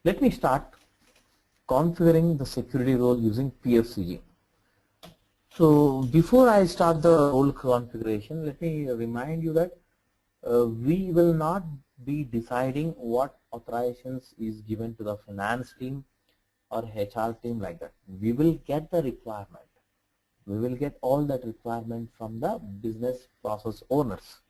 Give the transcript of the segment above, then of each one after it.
Let me start configuring the security role using PFCG. So before I start the role configuration, let me remind you that we will not be deciding what authorizations is given to the finance team or HR team like that. We will get the requirement. We will get all that requirement from the business process owners.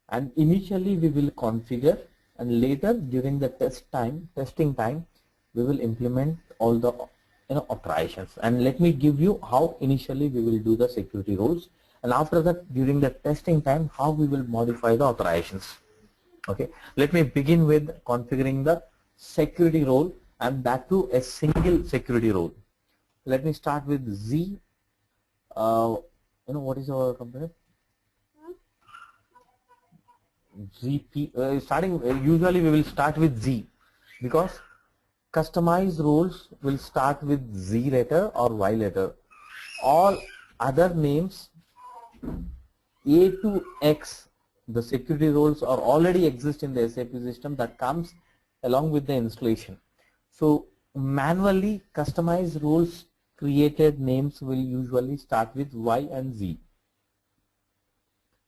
And initially we will configure, and later during the testing time, we will implement all the authorizations. And let me give you how initially we will do the security roles, and after that during the testing time how we will modify the authorizations. Okay, let me begin with configuring the security role, and that too a single security role. Let me start with Z. What is our company? ZP. Usually we will start with Z, because customized roles will start with Z letter or Y letter. All other names A to X, the security roles are already exist in the SAP system that comes along with the installation. So manually customized roles created names will usually start with Y and Z.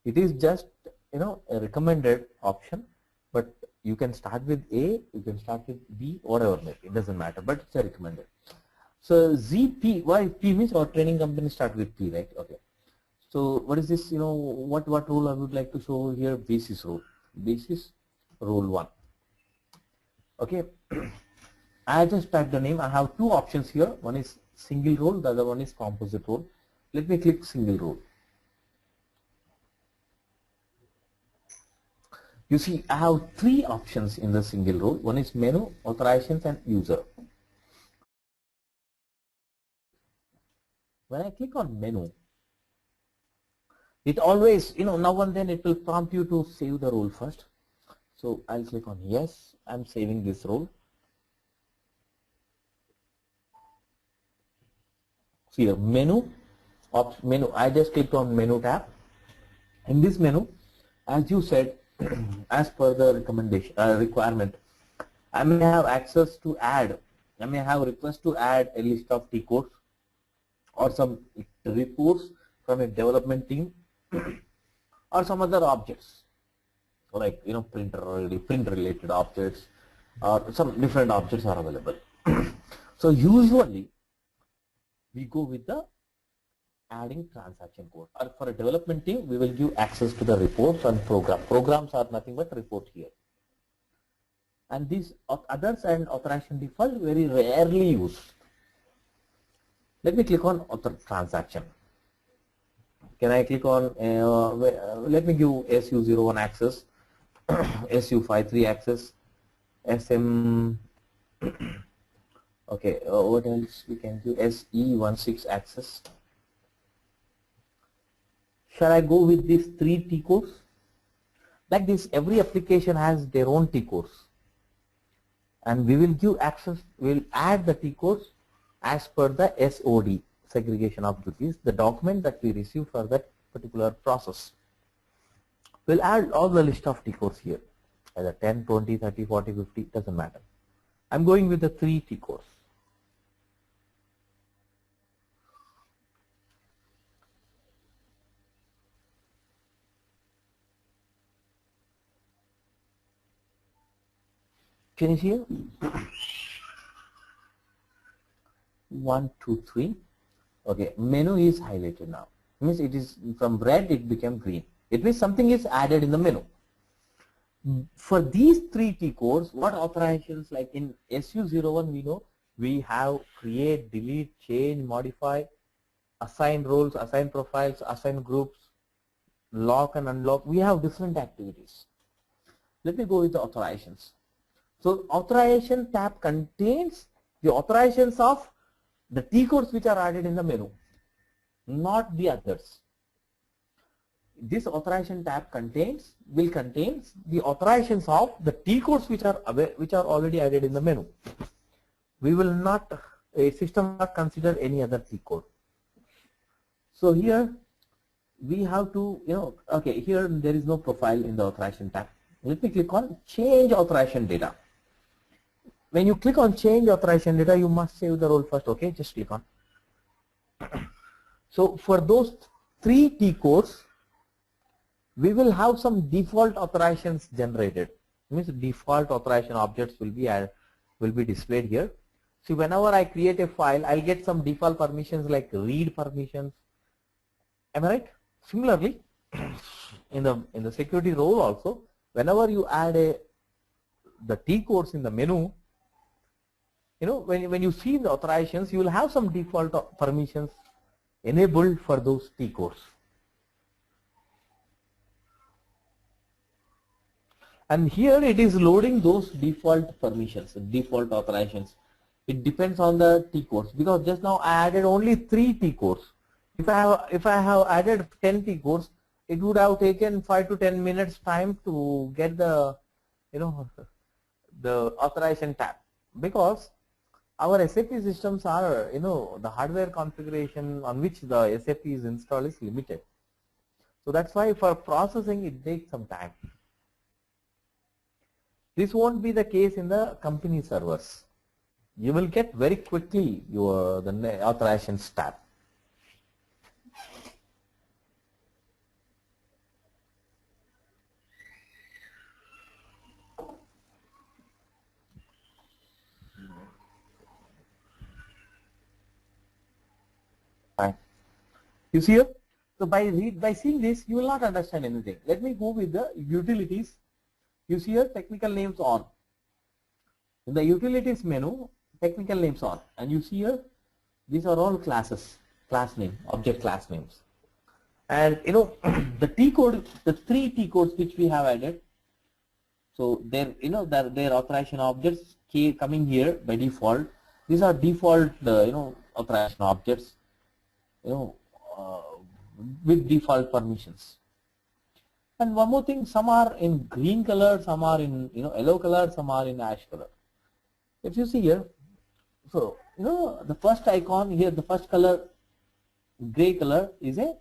It is just a recommended option, but you can start with A, you can start with B, whatever, it doesn't matter, but it's a recommended. So ZP, why P means our training company start with P, right? Okay. So what is this, what role I would like to show here? Basis role. Basis role 1. Okay. I just typed the name. I have two options here. One is single role, the other one is composite role. Let me click single role. You see, I have three options in the single role. One is menu, authorizations, and user. When I click on menu, it always, now and then it will prompt you to save the role first. So I'll click on yes, I'm saving this role. See here, menu, I just clicked on menu tab. In this menu, as you said, as per the recommendation requirement, I may have access to add, I may have request to add a list of T codes or some reports from a development team or some other objects, so like print related objects, or some different objects are available. So usually we go with the adding transaction code, or for a development team we will give access to the reports and programs are nothing but report here. And these others and authorization default very rarely used. Let me click on author transaction. Can I click on let me give SU01 access, SU53 access, SM okay, what else we can do? SE16 access. Shall I go with these three T codes? Like this, every application has their own T codes, and we will give access, we will add the T codes as per the SOD, segregation of duties, the document that we receive for that particular process. We'll add all the list of T codes here, either 10, 20, 30, 40, 50, doesn't matter. I'm going with the three T codes. Finish here. 1, 2, 3. Okay, menu is highlighted now. It means it is from red it became green. It means something is added in the menu. For these three T codes, what authorizations, like in SU01 we know we have create, delete, change, modify, assign roles, assign profiles, assign groups, lock and unlock. We have different activities. Let me go with the authorizations. So authorization tab contains the authorizations of the T codes which are added in the menu, not the others. This authorization tab will contain the authorizations of the T codes which are already added in the menu. We will not, a system will not consider any other T code. So here we have to, okay, here there is no profile in the authorization tab. Let me click on change authorization data. when you click on change authorization data, you must save the role first. Okay, just click on. So for those 3 T codes, we will have some default authorizations generated. Means default authorization objects will be displayed here. See, whenever I create a file, I'll get some default permissions like read permissions. Am I right? Similarly, in the security role also, whenever you add the T codes in the menu, you know, when you see the authorizations, you will have some default permissions enabled for those T codes. And here it is loading those default permissions, default authorizations. It depends on the T codes, because just now I added only 3 T codes. If I have added 10 T codes, it would have taken 5 to 10 minutes time to get the, you know, the authorization tab, because our SAP systems are, you know, the hardware configuration on which the SAP is installed is limited. So that's why for processing it takes some time. This won't be the case in the company servers. You will get very quickly the authorizations tab. Fine. You see here? So by seeing this, you will not understand anything. Let me go with the utilities. You see here, technical names on. In the utilities menu, technical names on, and you see here, these are all classes, class name, object class names. And you know, the T code, the 3 T codes which we have added, so their, you know, their authorization objects coming here by default. These are default, you know, authorization objects, you know, with default permissions. And one more thing, some are in green color, some are in, you know, yellow color, some are in ash color. If you see here, so you know, the first icon here, the first color, gray color, is a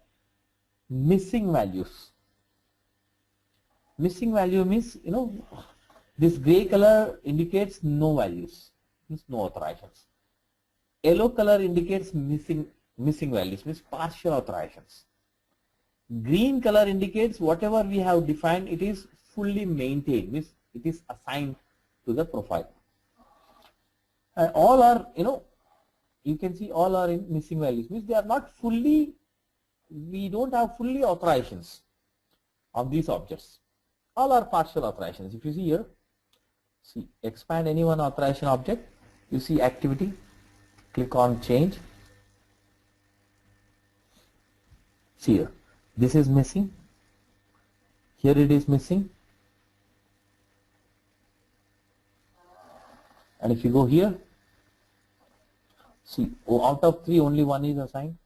missing values. Missing value means, you know, this gray color indicates no values, means no authorizations. Yellow color indicates missing values, means partial authorizations. Green color indicates whatever we have defined, it is fully maintained, means it is assigned to the profile. And all are, you know, you can see all are in missing values, means they are not fully, we don't have fully authorizations of these objects. All are partial authorizations. If you see here, see, expand any one authorization object, you see activity, click on change. See here, this is missing, here it is missing, and if you go here, see, out of 3 only 1 is assigned.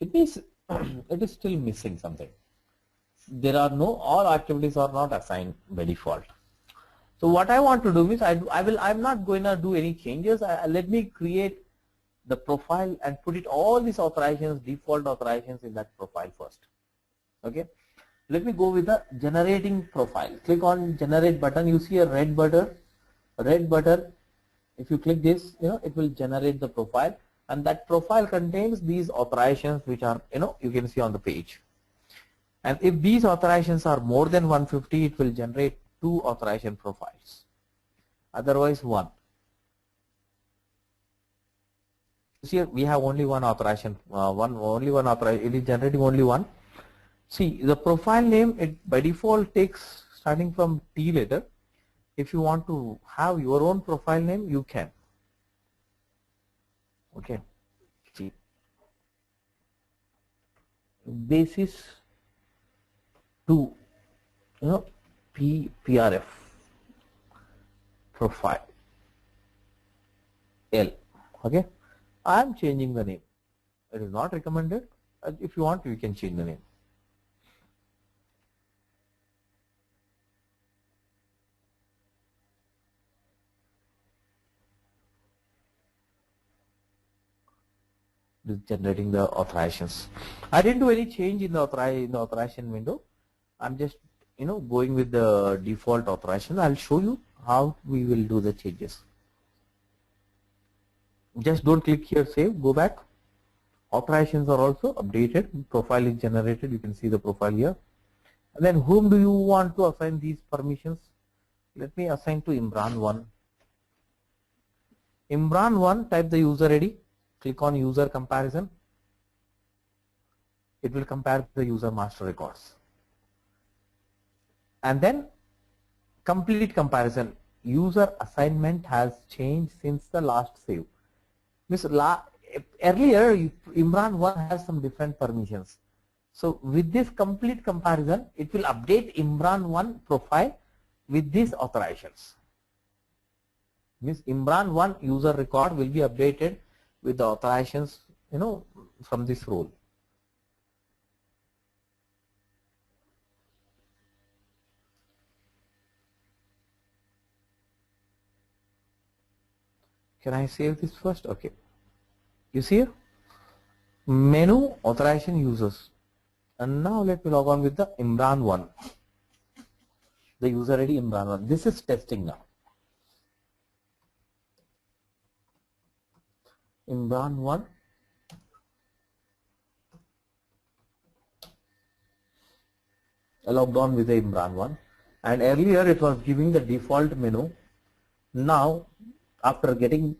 It means it is still missing something. There are no, all activities are not assigned by default. So what I want to do is I'm not going to do any changes. Let me create the profile and put it all these authorizations, default authorizations in that profile first. Okay. Let me go with the generating profile. Click on generate button. You see a red button. If you click this, you know, it will generate the profile, and that profile contains these authorizations which are, you know, you can see on the page. And if these authorizations are more than 150, it will generate 2 authorization profiles. Otherwise 1. Here we have only one authorization, only one authorization. It is generating only one. See, the profile name, it by default takes starting from T letter. If you want to have your own profile name, you can. Okay. See, basis to, you know, PRF profile L. Okay. I am changing the name. It is not recommended. If you want, you can change the name. This is generating the authorizations. I didn't do any change in the authorization window. I'm just, you know, going with the default authorization. I'll show you how we will do the changes. Just don't click here, save, go back. Authorizations are also updated, profile is generated, you can see the profile here. And then whom do you want to assign these permissions? Let me assign to Imran1. Imran1, type the user ID, click on user comparison. It will compare the user master records. And then complete comparison. User assignment has changed since the last save. Earlier Imran1 has some different permissions. So with this complete comparison, it will update Imran1 profile with these authorizations. Means Imran1 user record will be updated with the authorizations, from this role. Can I save this first? Okay. You see here? Menu authorization users. And now let me log on with the Imran1. The user ID Imran1. This is testing now. Imran1. I logged on with the Imran1. And earlier it was giving the default menu. Now, after getting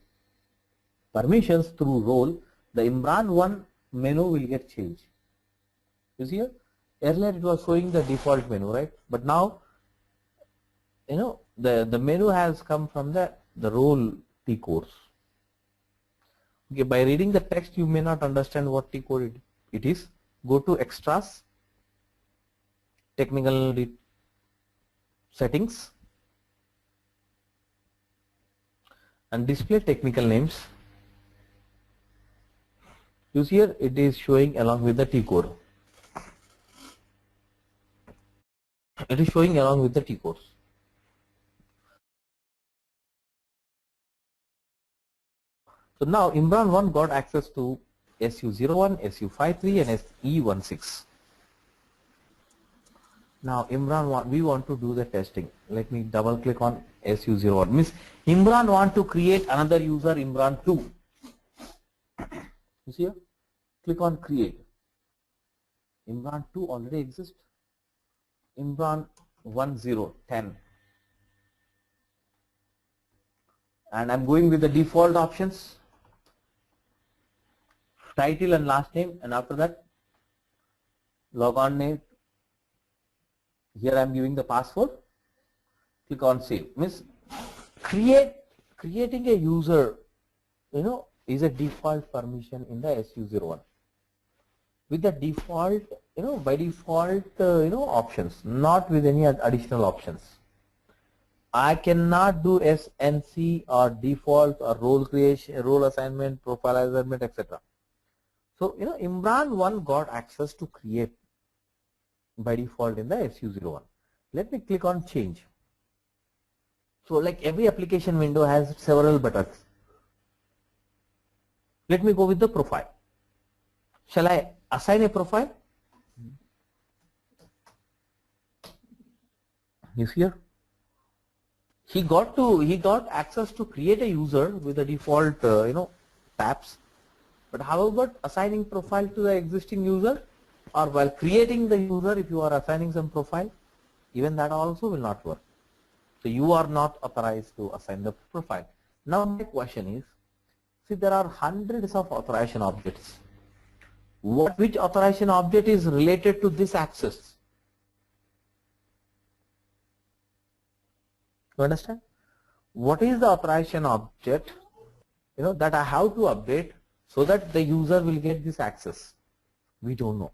permissions through role, the Imran1 menu will get changed. You see here? Earlier it was showing the default menu, right? But now, the menu has come from the role T codes. Okay, by reading the text, you may not understand what T code it is. Go to extras, technical settings, and display technical names. You see here, it is showing along with the T code. It is showing along with the T codes. So now Imran1 got access to SU01, SU53 and SE16. Now Imran1, we want to do the testing. Let me double click on SU01. Means Imran want to create another user Imran2. You see here? Click on create. Imran2 already exists. Imran1010. And I'm going with the default options. Title and last name, and after that log on name. Here I'm giving the password. Click on save. Means creating a user, is a default permission in the SU01. With the default, by default, options, not with any additional options. I cannot do SNC or default or role creation, role assignment, profile assignment, etc. So, Imran1 got access to create by default in the SU01. Let me click on change. So like every application window has several buttons. Let me go with the profile. Shall I assign a profile? You see here? He got access to create a user with the default tabs. But how about assigning profile to the existing user, or while creating the user, if you are assigning some profile, even that also will not work. So you are not authorized to assign the profile. Now my question is, see, there are hundreds of authorization objects. Which authorization object is related to this access? You understand? What is the authorization object that I have to update so that the user will get this access? We don't know.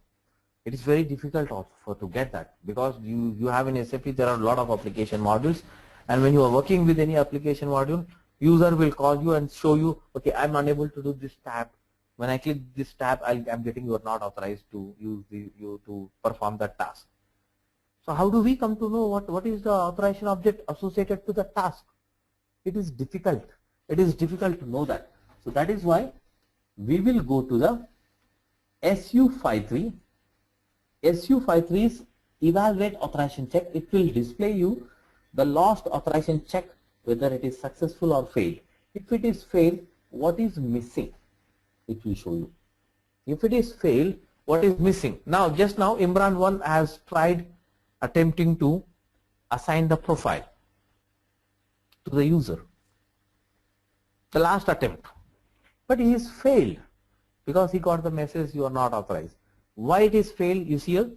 It is very difficult also to get that, because you have in SAP there are a lot of application modules, and when you are working with any application module, user will call you and show you, okay, I'm unable to do this tab. When I click this tab, I'm getting you are not authorized to use you to perform that task. So how do we come to know what is the authorization object associated to the task? It is difficult. It is difficult to know that. So that is why we will go to the SU53. SU53 is evaluate authorization check. It will display you the lost authorization check whether it is successful or failed. If it is failed, what is missing? It will show you. If it is failed, what is missing? Now, just now, Imran 1 has tried attempting to assign the profile to the user. The last attempt. But he is failed because he got the message you are not authorized. Why it is failed? You see here,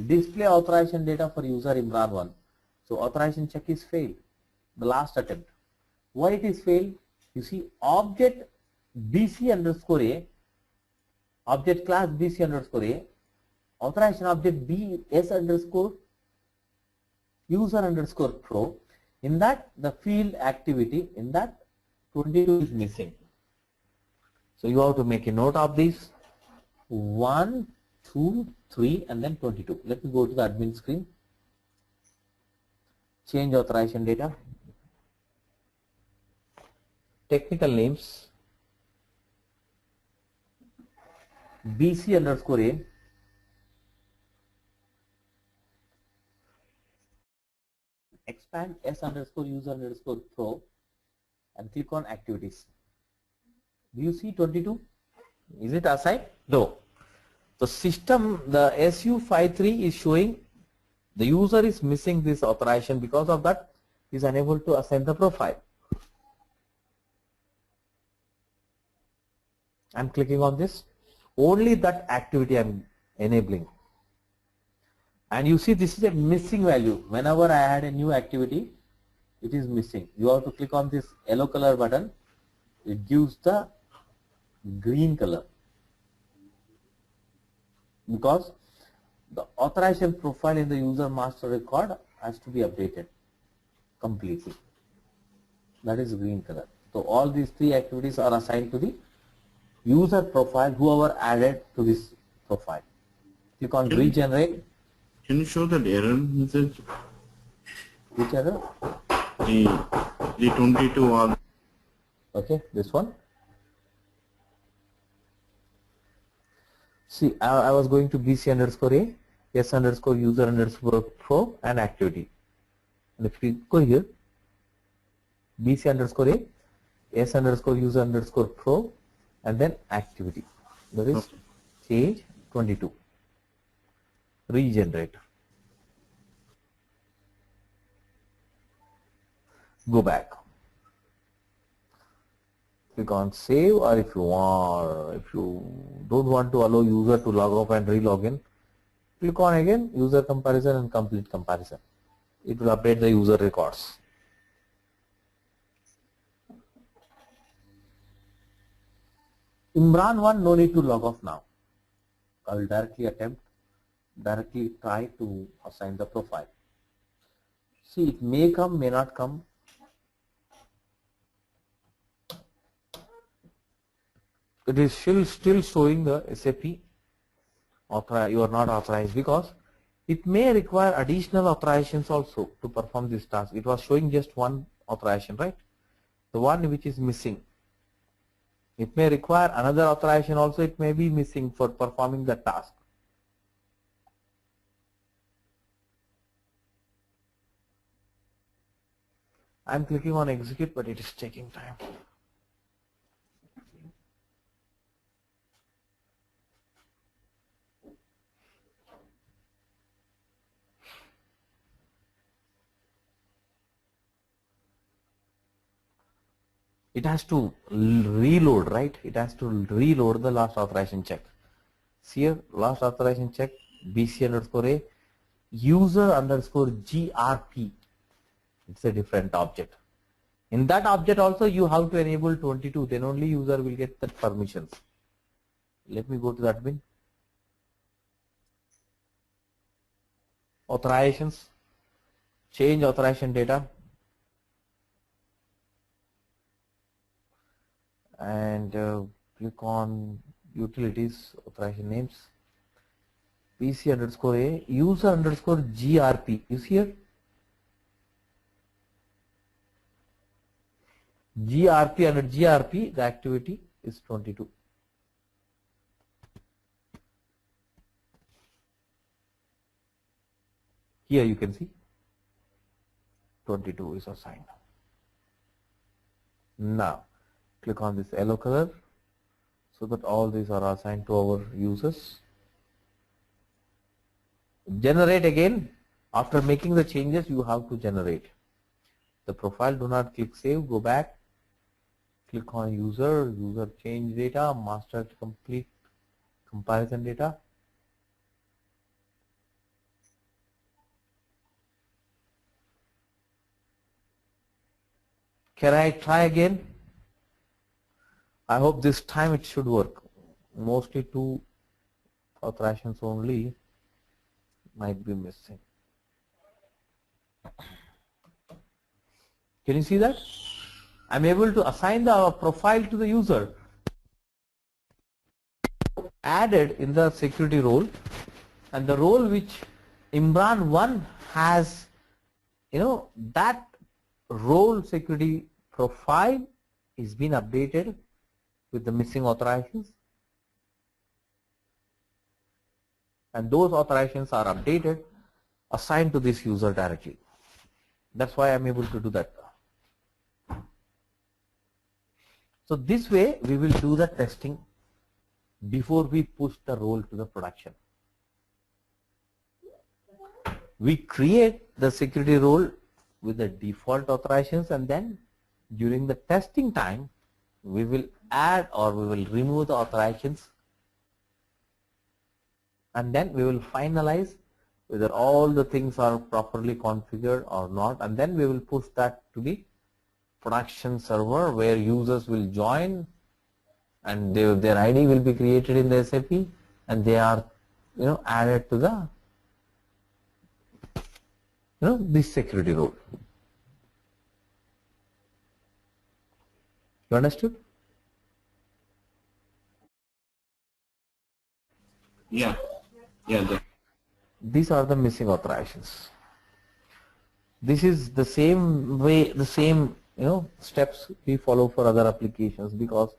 display authorization data for user Imran 1. So authorization check is failed. The last attempt. Why it is failed? You see, object BC underscore A, object class BC underscore A, authorization object BS underscore user underscore pro. In that, the field activity, in that 22 is missing. So you have to make a note of this. 1, 2, 3 and then 22. Let me go to the admin screen. Change authorization data. Technical names. BC underscore A. Expand S underscore user underscore pro and click on activities. Do you see 22? Is it assigned? No. The system, the SU53 is showing the user is missing this authorization. Because of that, he is unable to assign the profile. I am clicking on this. Only that activity I am enabling. And you see this is a missing value. Whenever I add a new activity, it is missing. You have to click on this yellow color button. It gives the green color. Because the authorization profile in the user master record has to be updated completely. That is green color. So all these three activities are assigned to the user profile, whoever added to this profile. Click on regenerate. Can you show that error message? Which error? The 22 or okay, this one. See, I was going to BC underscore A, S underscore user underscore pro and activity. And if we go here, BC underscore A, S underscore user underscore pro and then activity. That is change 22. Regenerate. Go back. Click on save, or if you don't want to allow user to log off and re-log in, click on again user comparison and complete comparison. It will update the user records. Imran 1, no need to log off now. I will directly try to assign the profile. See, it may come, may not come. It is still showing the SAP you are not authorized, because it may require additional authorizations also to perform this task. It was showing just one authorization, right? The one which is missing. It may require another authorization also, it may be missing for performing the task. I am clicking on execute, but it is taking time. It has to reload, right? It has to reload the last authorization check. See here, last authorization check, BC underscore A, user underscore GRP. It's a different object. In that object also you have to enable 22, then only user will get the permissions. Let me go to the admin. Authorizations, change authorization data, and click on utilities, authorization names, BC underscore A, user underscore GRP. You see here? GRP, under GRP, the activity is 22. Here you can see 22 is assigned. Now click on this yellow color so that all these are assigned to our users. Generate again. After making the changes, you have to generate the profile. Do not click save, go back, click on user change data, master complete comparison data. Can I try again? I hope this time it should work. Mostly 2 authorizations only might be missing. Can you see that? I'm able to assign the profile to the user added in the security role, and the role which Imran1 has, that role security profile is been updated with the missing authorizations, and those authorizations are updated, assigned to this user directly. That's why I'm able to do that. So this way we will do the testing before we push the role to the production. We create the security role with the default authorizations, and then during the testing time we will add or we will remove the authorizations, and then we will finalize whether all the things are properly configured or not, and then we will push that to the production server where users will join, and their ID will be created in the SAP, and they are added to the this security role. You understood? Yeah. These are the missing authorizations. This is the same way, the same steps we follow for other applications, because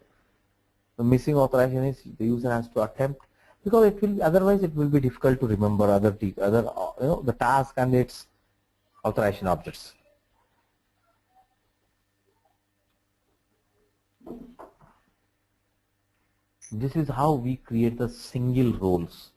the missing authorization is the user has to attempt, because it will otherwise it will be difficult to remember other the task and its authorization objects. This is how we create the single roles.